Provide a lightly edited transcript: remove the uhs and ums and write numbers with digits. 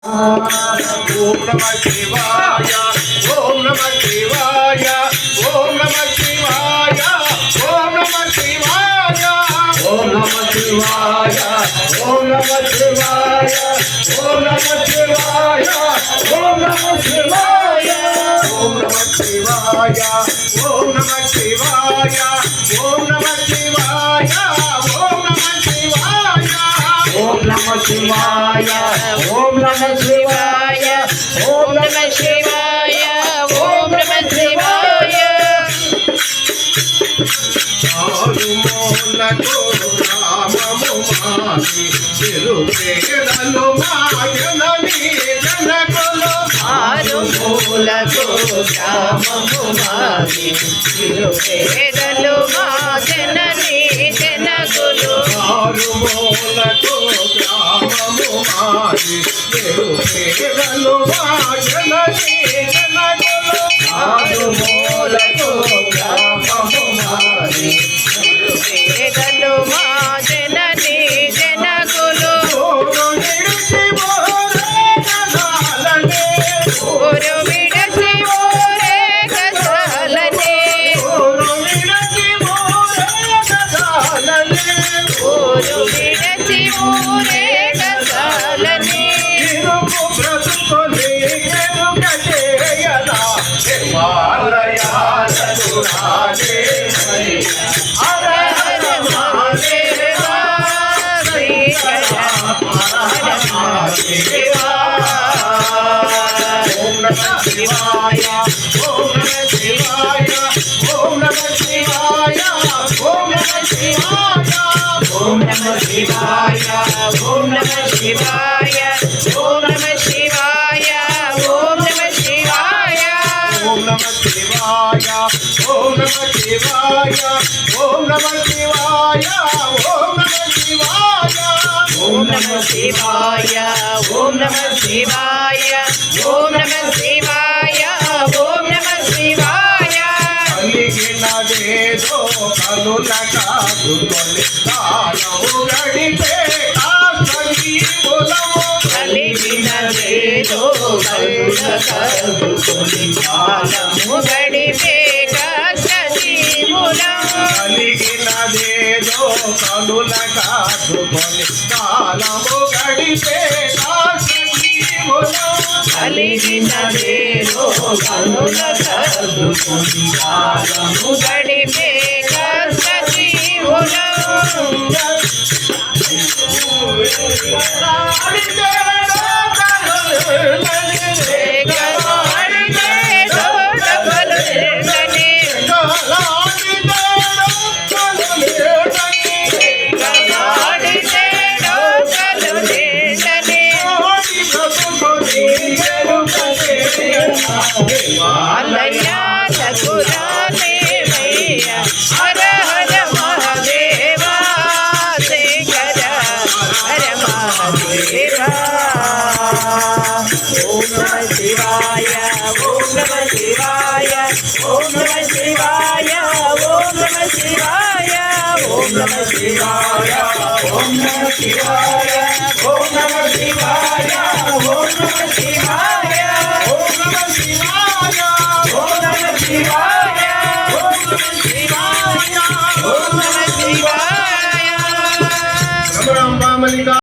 ఓం నమః శివాయ ఓం నమః శివాయ ఓం నమః శివాయ ఓం నమః శివాయ ఓం నమః శివాయ ఓం నమః శివాయ ఓం నమః శివాయ ఓం నమః శివాయ ఓం నమః శివాయ ఓం నమః శివాయ ఓం నమః శివాయ ఓం నమః శివాయ ఓం నమః శివాయ ఓం నమః శివాయ ఓం నమః శివాయ ఓం నమః శివాయ ఆరుమూలకు రామము మాది తిరుపేదలు మాయనని జనకులు ఆరుమూలకు రామము మాది తిరుపేదలు మాయనని జనకులు ఆరుమూలకు రామము మాది తిరుపేదలు మాయనని జనకులు ఆరుమూలకు రామము మాది పేదలు మా జనని జనకులు ఊరు విడసి ఊరే గజాలనే ఊరు విడసి ఊరే గజాలనే ఊరు విడసి ఊరే గజాలనే ఊరు విడసి ఊరే గజాలనే ఇరుకు బ్రతుకుని ఎరుక చేయదా హిమాలయాలకు రాజే హర హర మహాదేవా శ్రీ హర మహాదేవా ఓం నమః శివాయ ఓం నమః శివాయ ఓం నమః శివాయ ఓం నమః శివాయ ఓం నమః శివాయ ఓం నమః శివాయ ఓం నమః శివాయ ఓం నమః శివాయ ఓం నమః శివాయ ఓం నమః శివాయ ఓం నమః శివాయ ఓం నమః శివాయ ఓం నమః శివాయ ఓం నమః శివాయ ఓం నమః శివాయ ఓం నమః శివాయ కలిగినదేదో కనుల కాదుకొని కాలము గడిపే కాసీములము కలిగినదేదో కనుల కాదుకొని కాలము గడిపే కాసీములము కలిగినదేదో కనుల కాదుకొని కాలము గడిపే కాసీములము కలిగినదేదో కనుల కాదుకొని కాలము గడిపే కాసీములము హర హర మహాదేవా శంకర హర మహాదేవా ఓం నమః శివాయ ఓం నమః శివాయ ఓం నమః శివాయ ఓం నమః శివాయ ఓం నమః శివాయ ఓం నమః శివాయ